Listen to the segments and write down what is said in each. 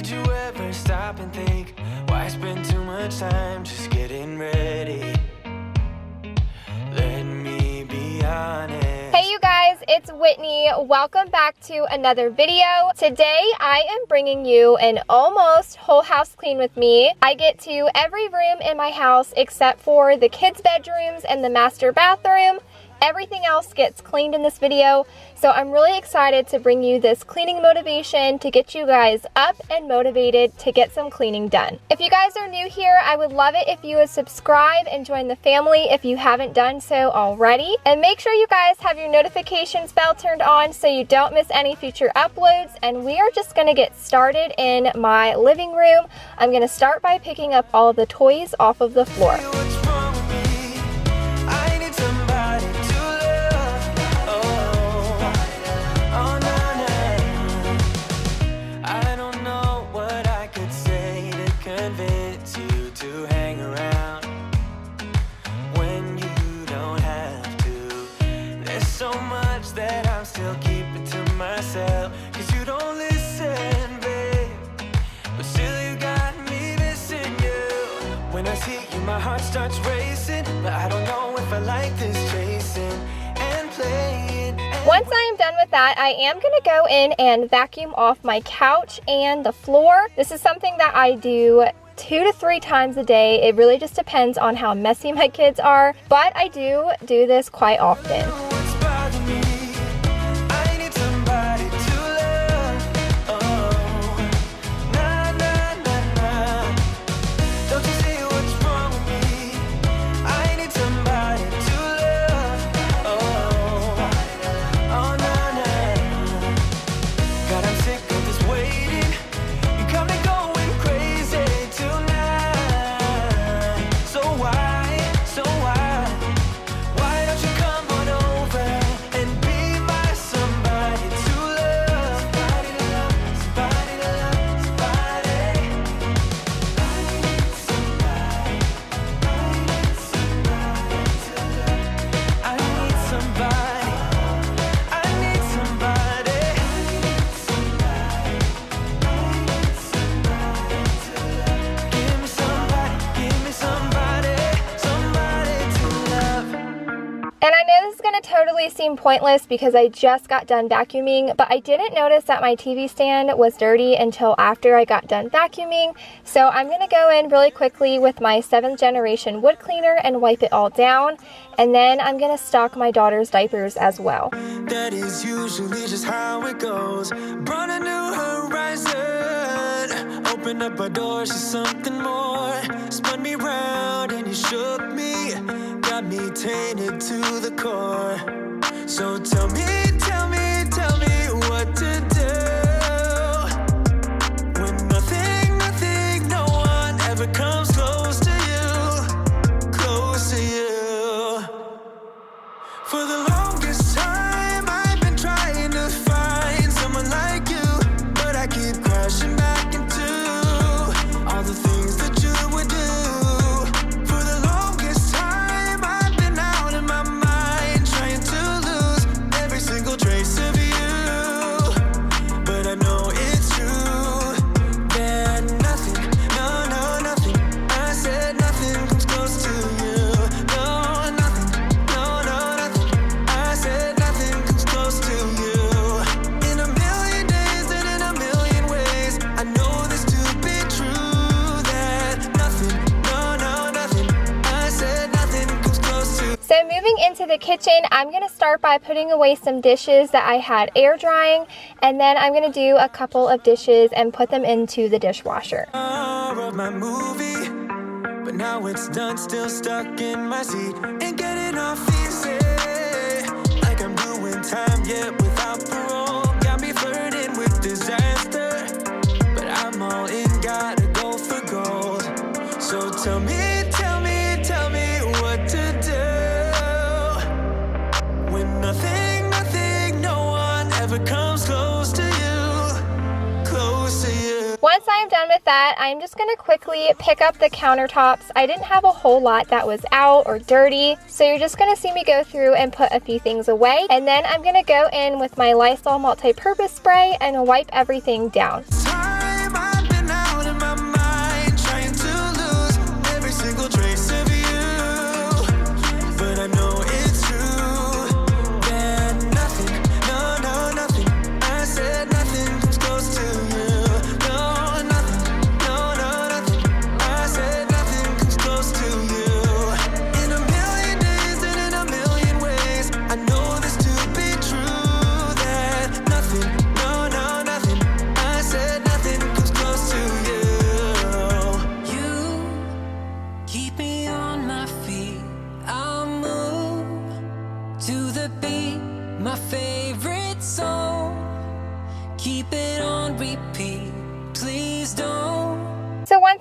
Did you ever stop and think, why spend too much time just getting ready? Let me be honest. Hey you guys, it's Whitney. Welcome back to another video. Today I am bringing you an almost whole house clean with me. I get to every room in my house except for the kids' bedrooms and the master bathroom. Everything else gets cleaned in this video, so I'm really excited to bring you this cleaning motivation to get you guys up and motivated to get some cleaning done. If you guys are new here, I would love it if you would subscribe and join the family if you haven't done so already. And make sure you guys have your notifications bell turned on so you don't miss any future uploads. And we are just gonna get started in my living room. I'm gonna start by picking up all of the toys off of the floor. Cause you don't listen, babe, but still you got me missing you. When I see you, my heart starts racing, but I don't know if I like this chasing and playing. Once I am done with that, I am gonna go in and vacuum off my couch and the floor. This is something that I do 2 to 3 times a day. It really just depends on how messy my kids are, but I do this quite often. And I know this is going to totally seem pointless because I just got done vacuuming, but I didn't notice that my TV stand was dirty until after I got done vacuuming. So I'm going to go in really quickly with my 7th generation wood cleaner and wipe it all down. And then I'm going to stock my daughter's diapers as well. That is usually just how it goes. Brought a new horizon. Opened up a door to something more. Spun me round and you shook me. Got me tainted to the core. So tell me what to do. When nothing, no one ever comes close to you. For the longest time, I've been trying to find someone like you, but I keep crashing back into all the things that you would do. So moving into the kitchen, I'm going to start by putting away some dishes that I had air drying, and then I'm going to do a couple of dishes and put them into the dishwasher. My movie, but now it's done, still stuck in my seat. Ain't getting off easy, like I'm doing time yet without parole. Got me flirting with disaster, but I'm all in, gotta go for gold. So tell me what to do. When nothing, no one ever comes close to you. Once I'm done with that, I'm just going to quickly pick up the countertops. I didn't have a whole lot that was out or dirty, so you're just going to see me go through and put a few things away. And then I'm going to go in with my Lysol multi-purpose spray and wipe everything down. Time I've been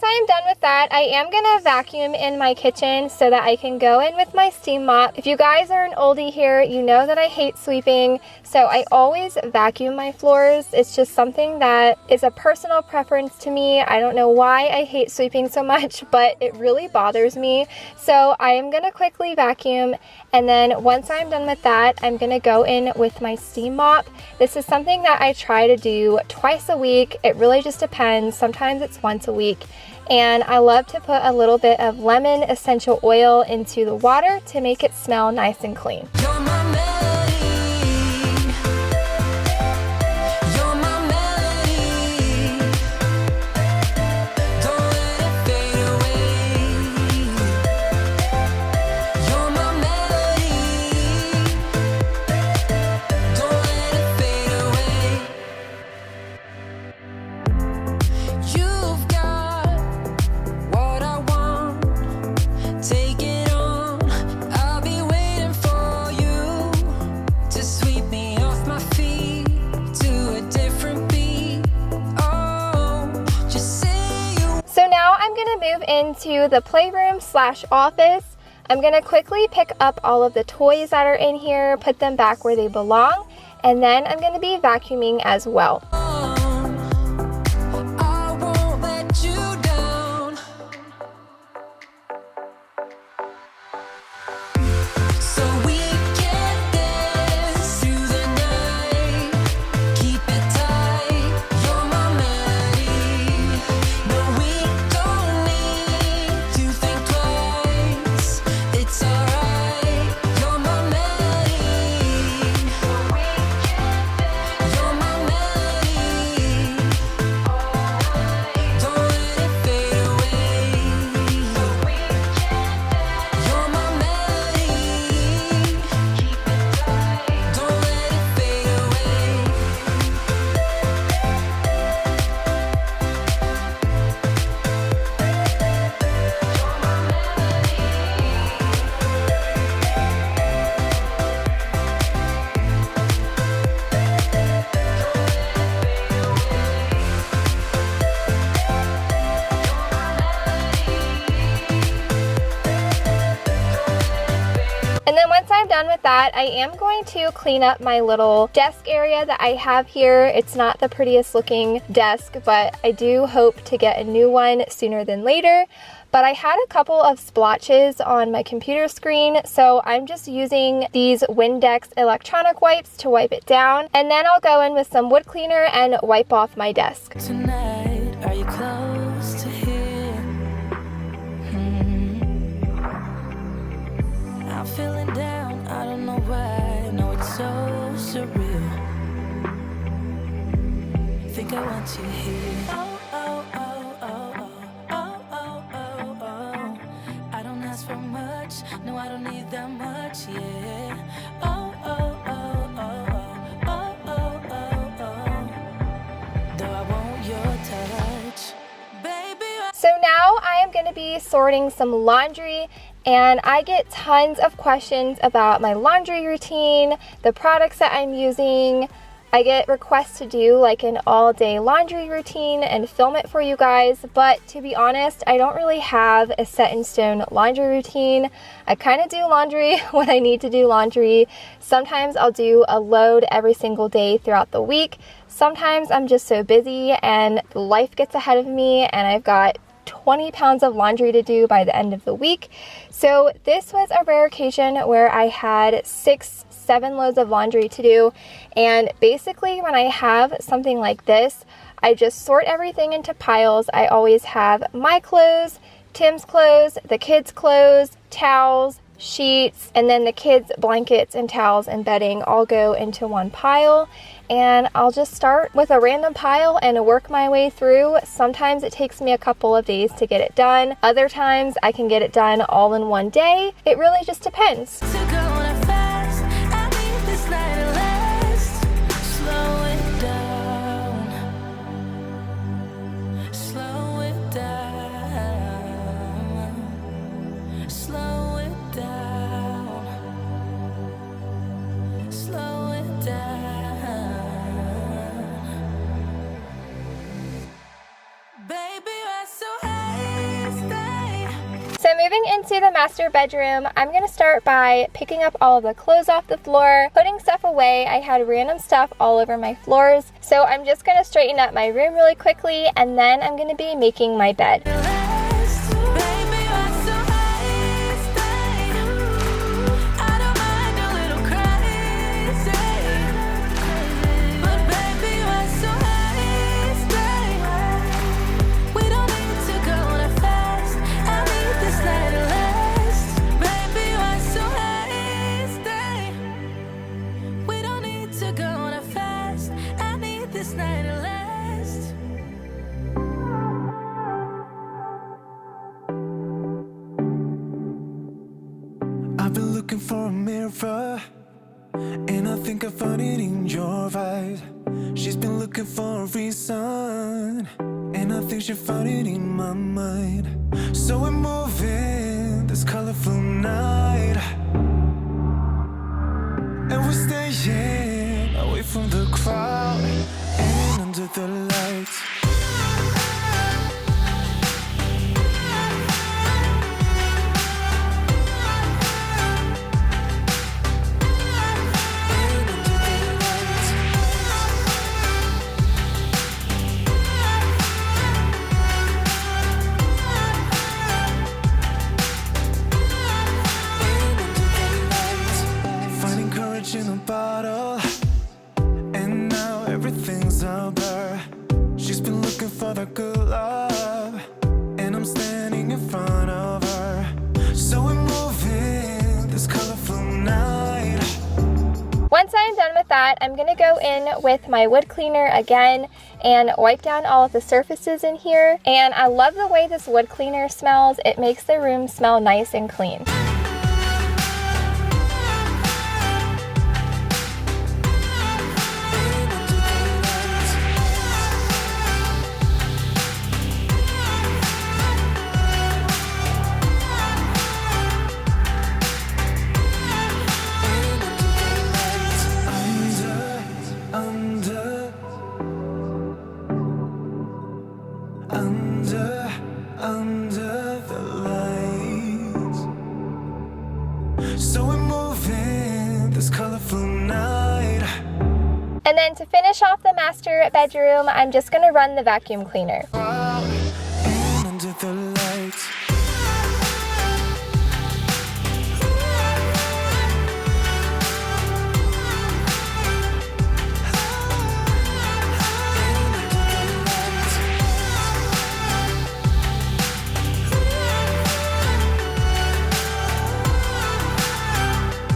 once I am done with that, I am gonna vacuum in my kitchen so that I can go in with my steam mop. If you guys are an oldie here, you know that I hate sweeping, so I always vacuum my floors. It's just something that is a personal preference to me. I don't know why I hate sweeping so much, but it really bothers me. So I am gonna quickly vacuum, and then once I'm done with that, I'm gonna go in with my steam mop. This is something that I try to do twice a week. It really just depends. Sometimes it's once a week. And I love to put a little bit of lemon essential oil into the water to make it smell nice and clean. You're my melody. You're my melody. Don't let it fade away. You're my melody. Don't let it fade away. You've got what I want. Take it on. I'll be waiting for you to sweep me off my feet to a different beat. Oh, just say you. So now I'm gonna move into the playroom / office. I'm gonna quickly pick up all of the toys that are in here, put them back where they belong, and then I'm gonna be vacuuming as well. I won't let you down. So we can dance through the night. Keep it tight. You're my melody. No, we don't need to think twice. It's alright. You're my melody. You're my melody. Don't let it fade away. You're my melody. Don't let it fade away. And then once I'm done with that, I am going to clean up my little desk area that I have here. It's not the prettiest looking desk, but I do hope to get a new one sooner than later. But I had a couple of splotches on my computer screen, so I'm just using these Windex electronic wipes to wipe it down. And then I'll go in with some wood cleaner and wipe off my desk. Tonight, are you close to here? I'm feeling down, I don't know why. No, it's so surreal. Think I want you here. Oh, oh, oh, oh, oh, oh, oh, oh, oh. I don't ask for much, no, I don't need that much, yeah. Oh, oh, oh, oh, oh, oh, oh, oh. Though I want your touch, baby. So now I am going to be sorting some laundry, and I get tons of questions about my laundry routine, the products that I'm using. I get requests to do like an all-day laundry routine and film it for you guys, but to be honest, I don't really have a set in stone laundry routine. I kind of do laundry when I need to do laundry. Sometimes I'll do a load every single day throughout the week. Sometimes I'm just so busy and life gets ahead of me and I've got 20 pounds of laundry to do by the end of the week. So this was a rare occasion where I had 6-7 loads of laundry to do. And basically when I have something like this, I just sort everything into piles. I always have my clothes, Tim's clothes, the kids' clothes, towels, sheets, and then the kids' blankets and towels and bedding all go into one pile. And I'll just start with a random pile and work my way through. Sometimes it takes me a couple of days to get it done. Other times I can get it done all in one day. It really just depends. Baby, you're so high. moving into the master bedroom, I'm gonna start by picking up all of the clothes off the floor, putting stuff away. I had random stuff all over my floors, so I'm just gonna straighten up my room really quickly, and then I'm gonna be making my bed. I've been looking for a mirror, and I think I found it in your eyes. She's been looking for a reason, and I think she found it in my mind. So we're moving this colorful night, and we're staying away from the crowd and under the lights. In a bottle, and now everything's a blur. She's been looking for the good love, and I'm standing in front of her. So we're moving this colorful night. Once I'm done with that, I'm gonna go in with my wood cleaner again and wipe down all of the surfaces in here. And I love the way this wood cleaner smells. It makes the room smell nice and clean. Under the lights. So we're moving this colorful night. And then to finish off the master bedroom, I'm just gonna run the vacuum cleaner. And under the lights.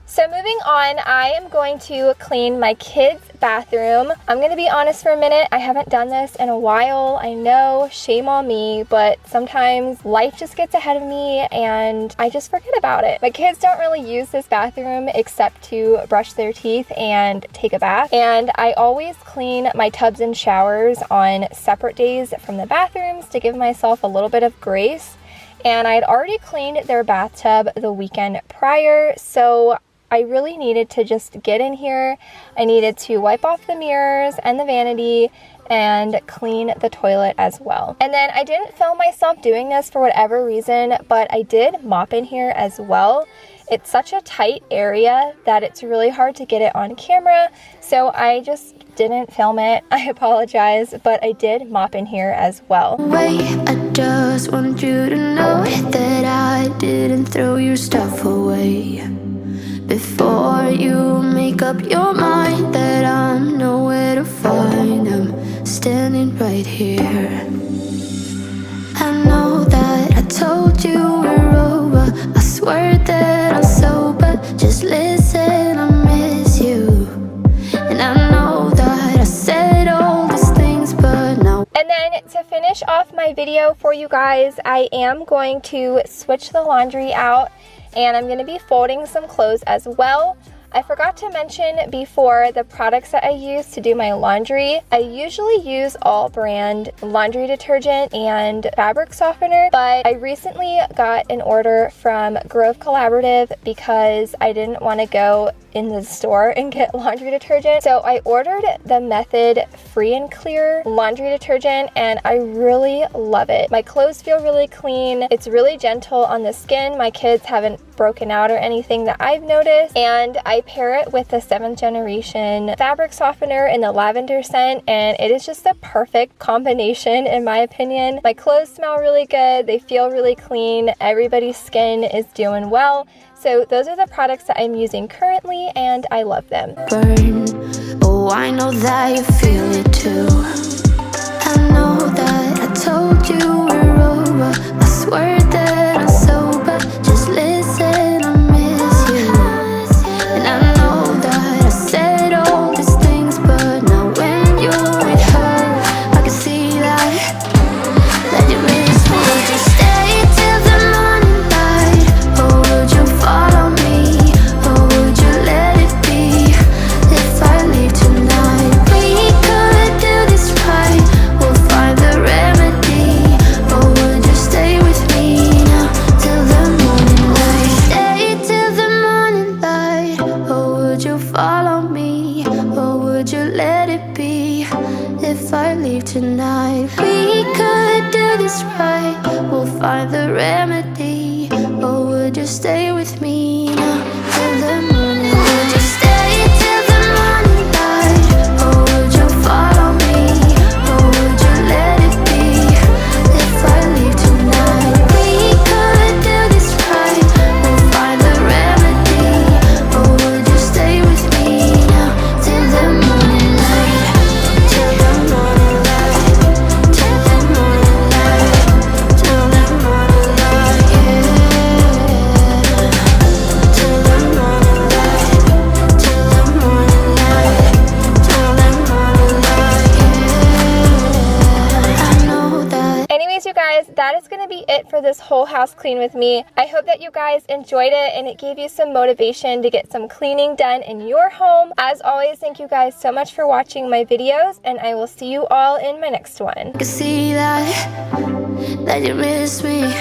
So moving on, I am going to clean my kids' bathroom. I'm gonna be honest for a minute, I haven't done this in a while. I know, shame on me, but sometimes life just gets ahead of me and I just forget about it. My kids don't really use this bathroom except to brush their teeth and take a bath. And I always clean my tubs and showers on separate days from the bathrooms to give myself a little bit of grace. And I had already cleaned their bathtub the weekend prior, so I really needed to just get in here. I needed to wipe off the mirrors and the vanity and clean the toilet as well. And then I didn't film myself doing this for whatever reason, but I did mop in here as well. It's such a tight area that it's really hard to get it on camera, so I just didn't film it. I apologize, but I did mop in here as well. Wait, I just want you to know that I didn't throw your stuff away. Before you make up your mind that I'm nowhere to find, I'm standing right here. I know that I told you we're over, I swear that I'm sober. Just listen, I miss you. And I know that I said all these things, but now. And then to finish off my video for you guys, I am going to switch the laundry out and I'm going to be folding some clothes as well. I forgot to mention before the products that I use to do my laundry. I usually use all brand laundry detergent and fabric softener, but I recently got an order from Grove Collaborative because I didn't want to go in the store and get laundry detergent. So I ordered the Method Free and Clear laundry detergent, and I really love it. My clothes feel really clean. It's really gentle on the skin. My kids haven't broken out or anything that I've noticed. And I pair it with the 7th generation fabric softener in the lavender scent, and it is just the perfect combination in my opinion. My clothes smell really good. They feel really clean. Everybody's skin is doing well. So those are the products that I'm using currently, and I love them. Burn. Oh, I know that you feel it too. I know that I told you we're over. I swear that I'm sober. Just listen, I miss you. And I know that I said all these things, but now when you're with her, I can see that you miss me. Would you stay till the morning light, or would you follow me, or would you let it be? If I leave tonight, we could do this right. We'll find the remedy. Or would you stay with me now till the morning light? Stay till the morning light. Or would you follow me, or would you let it be? If I leave tonight, we could do this right. We'll find the remedy. Or would you stay with me now till the morning light? Would you stay till the morning light? Or would you follow me, or would you let it be? If I leave tonight, we could do this right. We'll find the remedy. Or would you stay with me now till the morning light? Till the morning light. Till the morning light. Till the morning light, yeah. Till the morning light. Till the morning light. Till the morning light, yeah. I know that. Anyways, you guys, that is going to be it for this whole house clean with me. I hope that you guys enjoyed it and it gave you some motivation to get some cleaning done in your home. As always, thank you guys so much for watching my videos, and I will see you all in my next one. I can see that you miss me.